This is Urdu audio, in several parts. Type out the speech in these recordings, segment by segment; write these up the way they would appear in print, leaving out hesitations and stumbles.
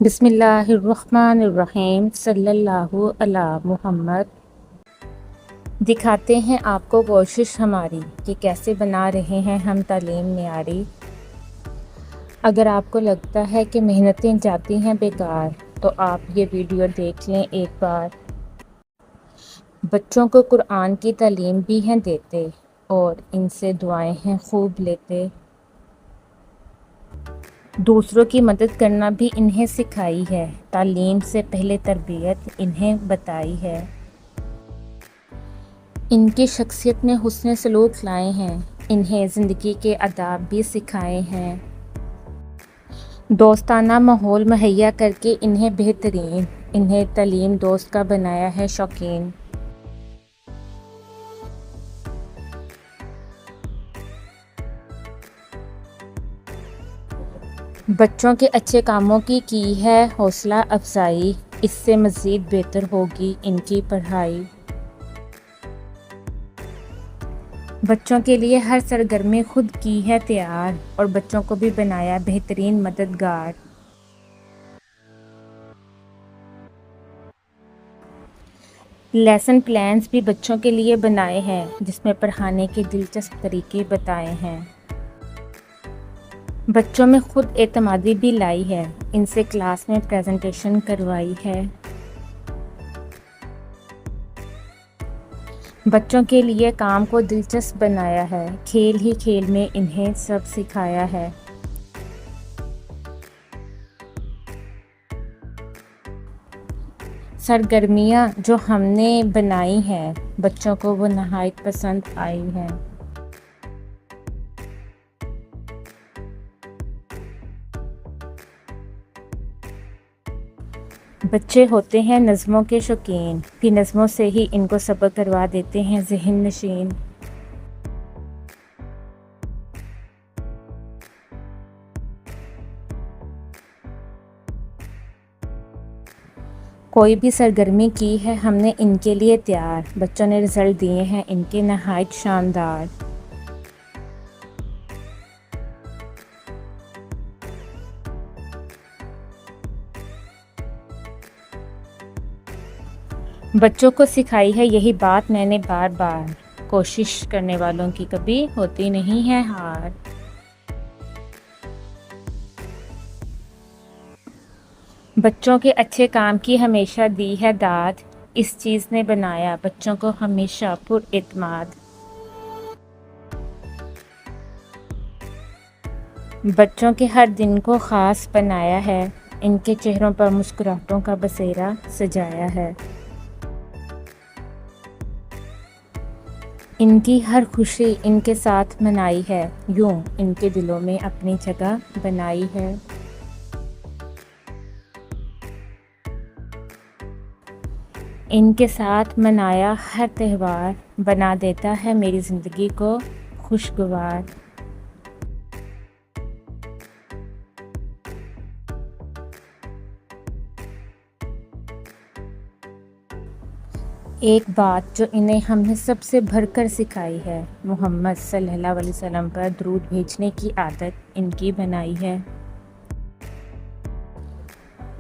بسم اللہ الرحمن الرحیم صلی اللہ علی محمد۔ دکھاتے ہیں آپ کو کوشش ہماری کہ کیسے بنا رہے ہیں ہم تعلیم معیاری۔ اگر آپ کو لگتا ہے کہ محنتیں جاتی ہیں بیکار تو آپ یہ ویڈیو دیکھ لیں ایک بار۔ بچوں کو قرآن کی تعلیم بھی ہیں دیتے اور ان سے دعائیں ہیں خوب لیتے۔ دوسروں کی مدد کرنا بھی انہیں سکھائی ہے، تعلیم سے پہلے تربیت انہیں بتائی ہے۔ ان کی شخصیت میں حسن سلوک لائے ہیں، انہیں زندگی کے آداب بھی سکھائے ہیں۔ دوستانہ ماحول مہیا کر کے انہیں تعلیم دوست کا بنایا ہے شوقین۔ بچوں کے اچھے کاموں کی ہے حوصلہ افزائی، اس سے مزید بہتر ہوگی ان کی پڑھائی۔ بچوں کے لیے ہر سرگرمی خود کی ہے تیار اور بچوں کو بھی بنایا بہترین مددگار۔ لیسن پلانز بھی بچوں کے لیے بنائے ہیں جس میں پڑھانے کے دلچسپ طریقے بتائے ہیں۔ بچوں میں خود اعتمادی بھی لائی ہے، ان سے کلاس میں پریزنٹیشن کروائی ہے۔ بچوں کے لیے کام کو دلچسپ بنایا ہے، کھیل ہی کھیل میں انہیں سب سکھایا ہے۔ سرگرمیاں جو ہم نے بنائی ہیں بچوں کو وہ نہایت پسند آئی ہیں۔ بچے ہوتے ہیں نظموں کے شوقین، پھر نظموں سے ہی ان کو سبق کروا دیتے ہیں ذہن نشین۔ کوئی بھی سرگرمی کی ہے ہم نے ان کے لیے تیار، بچوں نے رزلٹ دیے ہیں ان کے نہایت شاندار۔ بچوں کو سکھائی ہے یہی بات میں نے بار بار، کوشش کرنے والوں کی کبھی ہوتی نہیں ہے ہار۔ بچوں کے اچھے کام کی ہمیشہ دی ہے داد، اس چیز نے بنایا بچوں کو ہمیشہ پر اعتماد۔ بچوں کے ہر دن کو خاص بنایا ہے، ان کے چہروں پر مسکراہٹوں کا بسیرا سجایا ہے۔ ان کی ہر خوشی ان کے ساتھ منائی ہے، یوں ان کے دلوں میں اپنی جگہ بنائی ہے۔ ان کے ساتھ منایا ہر تہوار، بنا دیتا ہے میری زندگی کو خوشگوار۔ ایک بات جو انہیں ہم نے سب سے بڑھ کر سکھائی ہے، محمد صلی اللہ علیہ وسلم پر درود بھیجنے کی عادت ان کی بنائی ہے۔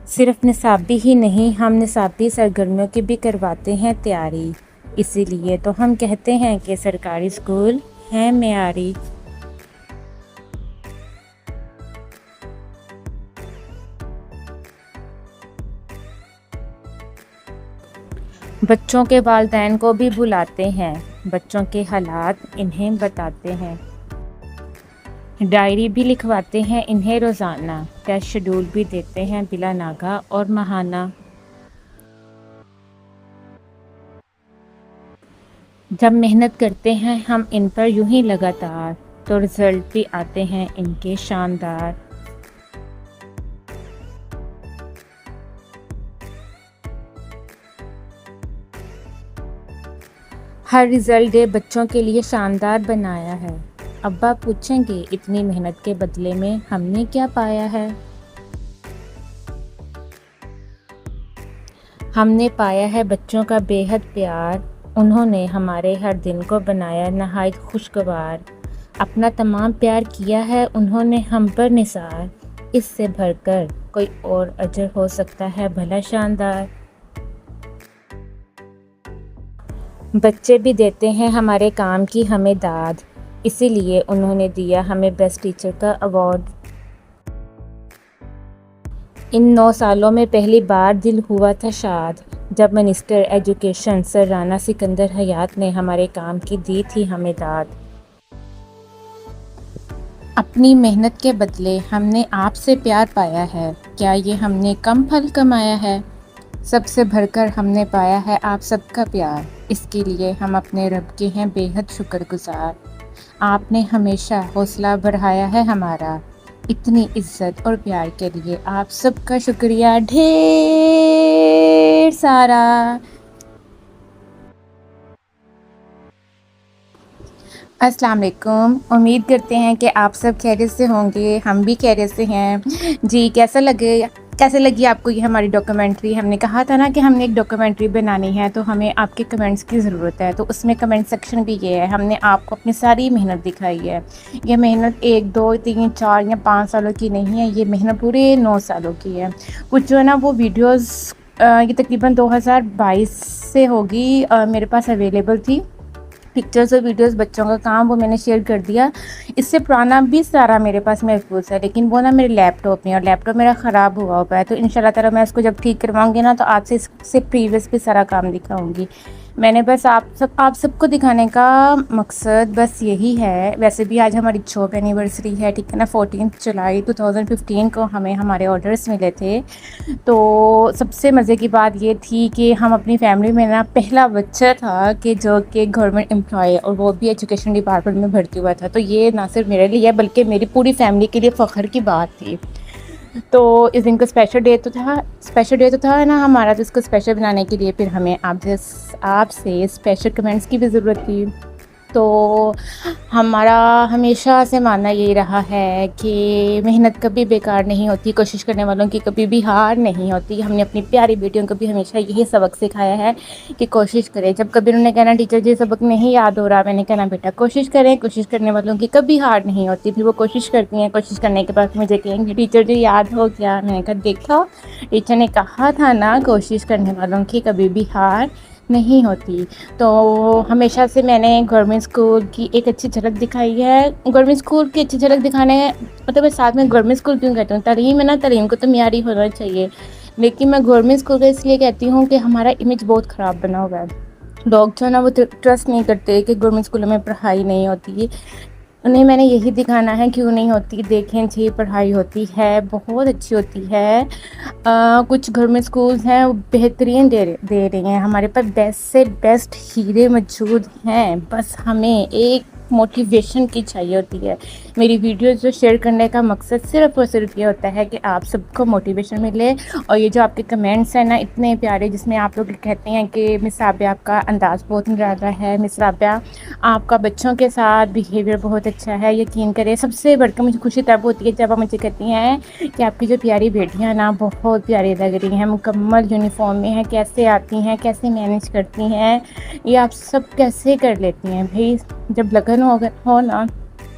صرف نصابی ہی نہیں، ہم نصابی سرگرمیوں کی بھی کرواتے ہیں تیاری، اسی لیے تو ہم کہتے ہیں کہ سرکاری اسکول ہیں معیاری۔ بچوں کے والدین کو بھی بلاتے ہیں، بچوں کے حالات انہیں بتاتے ہیں۔ ڈائری بھی لکھواتے ہیں انہیں روزانہ، ٹیسٹ شیڈول بھی دیتے ہیں بلا ناغہ اور ماہانہ۔ جب محنت کرتے ہیں ہم ان پر یوں ہی لگاتار تو رزلٹ بھی آتے ہیں ان کے شاندار۔ ہر رزلٹ ڈے بچوں کے لیے شاندار بنایا ہے، ابا پوچھیں گے اتنی محنت کے بدلے میں ہم نے کیا پایا ہے؟ ہم نے پایا ہے بچوں کا بے حد پیار، انہوں نے ہمارے ہر دن کو بنایا نہایت خوشگوار۔ اپنا تمام پیار کیا ہے انہوں نے ہم پر نثار، اس سے بڑھ کر کوئی اور اجر ہو سکتا ہے بھلا شاندار۔ بچے بھی دیتے ہیں ہمارے کام کی ہمیں داد، اسی لیے انہوں نے دیا ہمیں بیسٹ ٹیچر کا ایوارڈ۔ ان 9 سالوں میں پہلی بار دل ہوا تھا شاد، جب منسٹر ایجوکیشن سر رانا سکندر حیات نے ہمارے کام کی دی تھی ہمیں داد۔ اپنی محنت کے بدلے ہم نے آپ سے پیار پایا ہے، کیا یہ ہم نے کم پھل کمایا ہے؟ سب سے بڑھ کر ہم نے پایا ہے آپ سب کا پیار، اس کے لیے ہم اپنے رب کے ہیں بے حد شکر گزار۔ آپ نے ہمیشہ حوصلہ بڑھایا ہے ہمارا، اتنی عزت اور پیار کے لیے آپ سب کا شکریہ ڈھیر سارا۔ السلام علیکم، امید کرتے ہیں کہ آپ سب خیریت سے ہوں گے، ہم بھی خیریت سے ہیں جی۔ کیسے لگی آپ کو یہ ہماری ڈاکیومنٹری؟ ہم نے کہا تھا نا کہ ہم نے ایک ڈاکیومنٹری بنانی ہے تو ہمیں آپ کے کمنٹس کی ضرورت ہے، تو اس میں کمنٹ سیکشن بھی یہ ہے، ہم نے آپ کو اپنی ساری محنت دکھائی ہے۔ یہ محنت 1 2 3 4 یا 5 سالوں کی نہیں ہے، یہ محنت پورے 9 سالوں کی ہے۔ کچھ جو ہے نا وہ ویڈیوز یہ تقریباً 2022 سے ہوگی میرے پاس اویلیبل تھی، پکچرز اور ویڈیوز بچوں کا کام، وہ میں نے شیئر کر دیا۔ اس سے پرانا بھی سارا میرے پاس محفوظ ہے، لیکن وہ نا میرے لیپ ٹاپ میں، اور لیپ ٹاپ میرا خراب ہوا ہے، تو انشاءاللہ تعالیٰ میں اس کو جب ٹھیک کرواؤں گی نا تو آپ سے اس سے پریویس بھی سارا کام دکھاؤں گی۔ میں نے بس آپ سب کو دکھانے کا مقصد بس یہی ہے۔ ویسے بھی آج ہماری جاب اینیورسری ہے، ٹھیک ہے نا، 14 جولائی 2015 کو ہمیں ہمارے آرڈرز ملے تھے۔ تو سب سے مزے کی بات یہ تھی کہ ہم اپنی فیملی میں نا پہلا بچہ تھا کہ جو کہ گورنمنٹ امپلائی، اور وہ بھی ایجوکیشن ڈپارٹمنٹ میں بھرتی ہوا تھا، تو یہ نہ صرف میرے لیے بلکہ میری پوری فیملی کے لیے فخر کی بات تھی۔ تو اس دن کا اسپیشل ڈے تو تھا نا ہمارا، تو اس کو اسپیشل بنانے کے لیے پھر ہمیں آپ سے اسپیشل کمنٹس کی بھی ضرورت تھی۔ تو ہمارا ہمیشہ سے ماننا یہی رہا ہے کہ محنت کبھی بیکار نہیں ہوتی، کوشش کرنے والوں کی کبھی بھی ہار نہیں ہوتی۔ ہم نے اپنی پیاری بیٹیوں کو بھی ہمیشہ یہی سبق سکھایا ہے کہ کوشش کریں۔ جب کبھی انہوں نے کہنا ٹیچر جی سبق نہیں یاد ہو رہا، میں نے کہنا بیٹا کوشش کریں، کوشش کرنے والوں کی کبھی ہار نہیں ہوتی۔ پھر وہ کوشش کرتی ہیں، کوشش کرنے کے بعد مجھے کہیں گے ٹیچر جی یاد ہو گیا، میں نے کہا دیکھا ٹیچر نے کہا تھا نا کوشش کرنے والوں کی کبھی بھی ہار نہیں ہوتی۔ تو ہمیشہ سے میں نے گورنمنٹ اسکول کی ایک اچھی جھلک دکھائی ہے۔ گورنمنٹ اسکول کی اچھی جھلک دکھانے مطلب میں ساتھ میں گورنمنٹ اسکول کیوں کہتی ہوں، تعلیم ہے نا، تعلیم کو تو معیاری ہونا چاہیے، لیکن میں گورنمنٹ اسکول کا اس لیے کہتی ہوں کہ ہمارا امیج بہت خراب بنا ہوا ہے۔ لوگ جو ہے نا وہ ٹرسٹ نہیں کرتے کہ گورنمنٹ اسکولوں میں پڑھائی نہیں ہوتی، انہیں میں نے یہی دکھانا ہے کیوں نہیں ہوتی۔ دیکھیں جی پڑھائی ہوتی ہے، بہت اچھی ہوتی ہے۔ کچھ گورنمنٹ اسکولز ہیں وہ بہترین دے رہی ہیں، ہمارے پاس بیسٹ سے بیسٹ ہیرے موجود ہیں، بس ہمیں ایک موٹیویشن کی چاہیے ہوتی ہے۔ میری ویڈیوز جو شیئر کرنے کا مقصد صرف اور صرف یہ ہوتا ہے کہ آپ سب کو موٹیویشن ملے۔ اور یہ جو آپ کے کمنٹس ہیں نا اتنے پیارے، جس میں آپ لوگ کہتے ہیں کہ مس رابعہ آپ کا انداز بہت نرالا ہے، مس رابعہ آپ کا بچوں کے ساتھ بیہیویئر بہت اچھا ہے، یقین کریں سب سے بڑھ کر مجھے خوشی تب ہوتی ہے جب آپ مجھے کہتی ہیں کہ آپ کی جو پیاری بیٹیاں نا بہت پیاری لگ رہی ہیں، مکمل یونیفارم میں ہیں، کیسے آتی ہیں، کیسے مینیج کرتی ہیں، یہ آپ سب کیسے کر لیتی ہیں بھائی؟ جب لگن ہو نا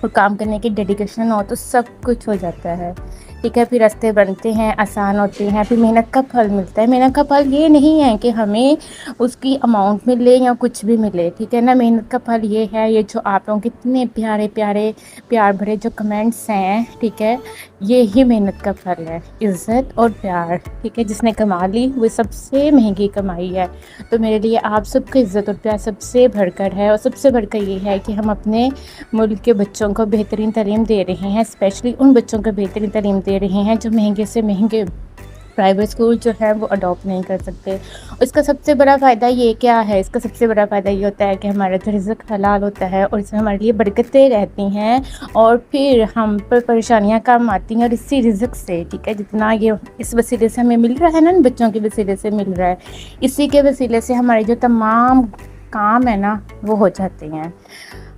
اور کام کرنے کی ڈیڈیکیشن ہو تو سب کچھ ہو جاتا ہے، ٹھیک ہے۔ پھر راستے بنتے ہیں، آسان ہوتے ہیں، پھر محنت کا پھل ملتا ہے۔ محنت کا پھل یہ نہیں ہے کہ ہمیں اس کی اماؤنٹ ملے یا کچھ بھی ملے، ٹھیک ہے نا۔ محنت کا پھل یہ ہے، یہ جو آپ لوگوں کے اتنے پیارے پیارے پیار بھرے جو کمنٹس ہیں، ٹھیک ہے، یہی محنت کا پھل ہے، عزت اور پیار، ٹھیک ہے۔ جس نے کما لی وہ سب سے مہنگی کمائی ہے۔ تو میرے لیے آپ سب کا عزت اور پیار سب سے بڑھ کر ہے، اور سب سے بڑھ کر یہ ہے کہ ہم اپنے ملک کے بچوں کو بہترین تعلیم دے رہے ہیں، اسپیشلی ان بچوں کو بہترین تعلیم دے رہے ہیں جو مہنگے سے مہنگے پرائیویٹ اسکول جو ہے وہ اڈاپٹ نہیں کر سکتے۔ اس کا سب سے بڑا فائدہ یہ کیا ہے؟ اس کا سب سے بڑا فائدہ یہ ہوتا ہے کہ ہمارا جو رزق حلال ہوتا ہے، اور اس میں ہمارے لیے برکتیں رہتی ہیں، اور پھر ہم پر پریشانیاں کم آتی ہیں، اور اسی رزق سے، ٹھیک ہے، جتنا یہ اس وسیلے سے ہمیں مل رہا ہے نا، بچوں کے وسیلے سے مل رہا ہے، اسی کے وسیلے سے ہمارے جو تمام کام ہے نا وہ ہو جاتے ہیں۔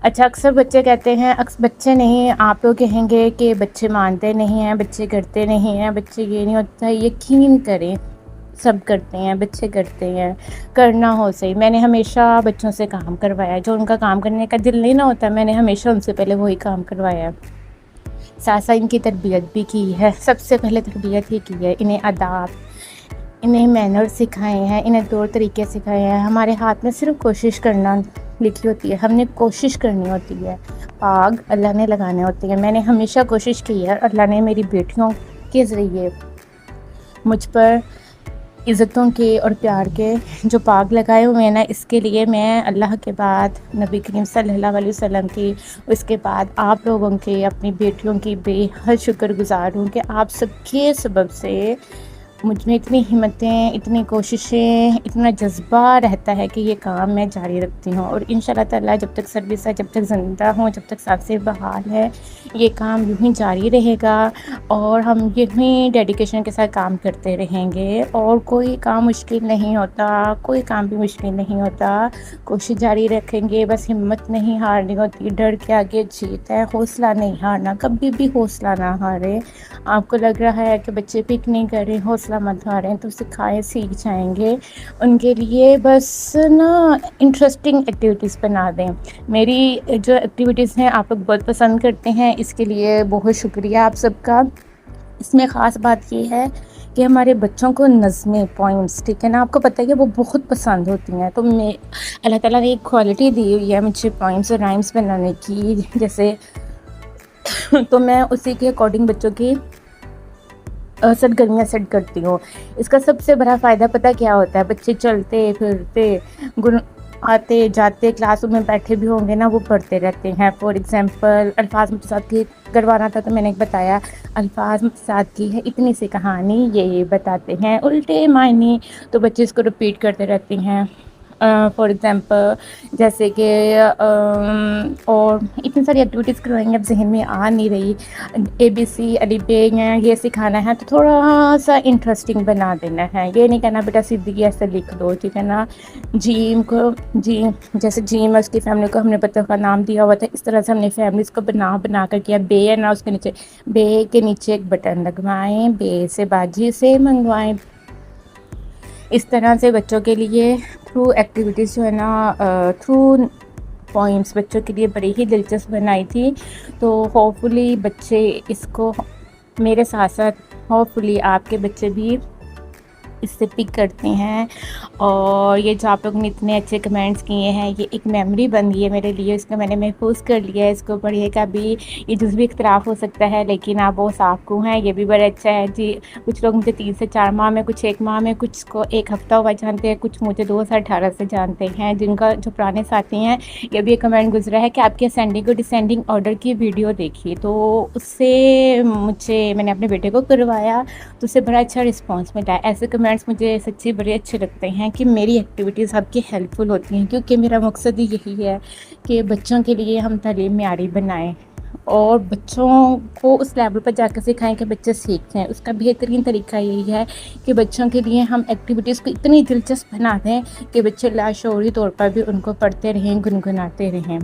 اچھا، اکثر بچے کہتے ہیں، بچے نہیں، آپ لوگ کہیں گے کہ بچے مانتے نہیں ہیں، بچے کرتے نہیں ہیں، بچے یہ نہیں ہوتا ہے، یقین کریں سب کرتے ہیں، بچے کرتے ہیں، کرنا ہو صحیح۔ میں نے ہمیشہ بچوں سے کام کروایا ہے، جو ان کا کام کرنے کا دل نہیں نہ ہوتا، میں نے ہمیشہ ان سے پہلے وہی کام کروایا ہے۔ ساتھ ساتھ ان کی تربیت بھی کی ہے. سب سے پہلے تربیت ہی کی ہے. انہیں آداب، انہیں مینر سکھائے ہیں، انہیں طور طریقے سکھائے ہیں. ہمارے ہاتھ میں صرف کوشش کرنا لکھی ہوتی ہے. ہم نے کوشش کرنی ہوتی ہے. آگ اللہ نے لگانے ہوتی ہے. میں نے ہمیشہ کوشش کی ہے، اللہ نے میری بیٹیوں کے ذریعے مجھ پر عزتوں کے اور پیار کے جو پاگ لگائے ہوئے ہیں نا، اس کے لیے میں اللہ کے بعد نبی کریم صلی اللہ علیہ وسلم کی، اس کے بعد آپ لوگوں کے، اپنی بیٹیوں کی بے حد شکر گزار ہوں کہ آپ سب کے سبب سے مجھ میں اتنی ہمتیں، اتنی کوششیں، اتنا جذبہ رہتا ہے کہ یہ کام میں جاری رکھتی ہوں. اور انشاءاللہ تعالیٰ جب تک سروس ہے، جب تک زندہ ہوں، جب تک سانسیں بحال ہے، یہ کام یوں ہی جاری رہے گا اور ہم یوں ہی ڈیڈیکیشن کے ساتھ کام کرتے رہیں گے. اور کوئی کام مشکل نہیں ہوتا، کوئی کام بھی مشکل نہیں ہوتا. کوشش جاری رکھیں گے، بس ہمت نہیں ہارنی ہوتی. ڈر کے آگے جیت ہے. حوصلہ نہیں ہارنا، کبھی بھی حوصلہ نہ ہارے. آپ کو لگ رہا ہے کہ بچے پک نہیں کر رہے، حوصلہ مت ہاریں، تو سکھائیں، سیکھ جائیں گے. ان کے لیے بس نا انٹرسٹنگ ایکٹیویٹیز بنا دیں. میری جو ایکٹیویٹیز ہیں آپ لوگ بہت پسند کرتے ہیں، اس کے لیے بہت شکریہ آپ سب کا. اس میں خاص بات یہ ہے کہ ہمارے بچوں کو نظمیں، پوئمس، ٹھیک ہے نا، آپ کو پتہ ہے کہ وہ بہت پسند ہوتی ہیں. تو میں اللہ تعالیٰ نے ایک کوالٹی دی ہوئی ہے مجھے پوئمس اور رائمس بنانے کی، جیسے تو میں اسی کے اکارڈنگ بچوں کی سرگرمیاں سیٹ کرتی ہوں. اس کا سب سے بڑا فائدہ پتہ کیا ہوتا ہے؟ بچے چلتے پھرتے آتے جاتے کلاس روم میں بیٹھے بھی ہوں گے نا، وہ پڑھتے رہتے ہیں. فار ایگزامپل الفاظ متضاد کروانا تھا تو میں نے بتایا الفاظ متضاد کی ہے اتنی سی کہانی، یہ بتاتے ہیں الٹے معنی، تو بچے اس کو رپیٹ کرتے رہتے ہیں. فار ایگزامپل جیسے کہ اور اتنی ساری ایکٹیویٹیز کروائیں گے، اب ذہن میں آ نہیں رہی. ABC الف ب یہ سکھانا ہے تو تھوڑا سا انٹرسٹنگ بنا دینا ہے. یہ نہیں کہنا بیٹا سیدھی ایسے لکھ دو، ٹھیک ہے نا. جیم کو جیم، جیسے جیم اس کی فیملی کو ہم نے بطخ کا نام دیا ہوا تھا، اس طرح سے ہم نے فیملیز کو بنا کر کیا. بے ہے نا، اس کے نیچے بے کے نیچے ایک بٹن لگوائیں، بے سے باجی سے منگوائیں. اس طرح سے بچوں کے لیے تھرو ایکٹیویٹیز جو ہے نا، تھرو پوائنٹس بچوں کے لیے بڑی ہی دلچسپ بنائی تھی. تو ہوپ فلی بچے اس کو میرے ساتھ ساتھ ہوپ فلی آپ کے بچے بھی اس سے پک کرتے ہیں. اور یہ جو آپ لوگوں نے اتنے اچھے کمنٹس کیے ہیں، یہ ایک میموری بن گئی ہے میرے لیے. اس کو میں نے محفوظ کر لیا ہے. اس کو پڑھیے گا بھی، یہ جزوی اختلاف ہو سکتا ہے لیکن آپ وہ صاف کو ہیں، یہ بھی بڑا اچھا ہے جی. کچھ لوگ مجھے 3 سے 4 ماہ میں، کچھ 1 ماہ میں، کچھ کو 1 ہفتہ ہوا جانتے ہیں، کچھ مجھے 2018 سے جانتے ہیں. جن کا جو پرانے ساتھی ہیں، یہ بھی ایک کمنٹ گزرا ہے کہ آپ کے اسینڈنگ اور ڈسینڈنگ آرڈر کی ویڈیو دیکھی، تو اس سے میں نے اپنے بیٹے کو کروایا تو اس سے بڑا اچھا رسپانس ملا. ایسے کمنٹس مجھے سچی بڑے اچھے لگتے ہیں کہ میری ایکٹیویٹیز آپ کی ہیلپ فل ہوتی ہیں، کیونکہ میرا مقصد ہی یہی ہے کہ بچوں کے لیے ہم تعلیم معیاری بنائیں اور بچوں کو اس لیول پر جا کر سکھائیں کہ بچے سیکھیں. اس کا بہترین طریقہ یہی ہے کہ بچوں کے لیے ہم ایکٹیویٹیز کو اتنی دلچسپ بنا دیں کہ بچے لاشعوری طور پر بھی ان کو پڑھتے رہیں، گنگناتے رہیں.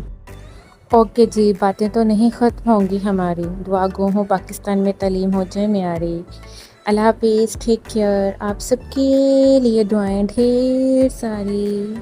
اوکے جی، باتیں تو نہیں ختم ہوں گی ہماری. دعا گو ہوں پاکستان میں تعلیم ہو جائے معیاری. اللہ حافظ، ٹیک کیئر. آپ سب کے لیے دعائیں ڈھیر ساری.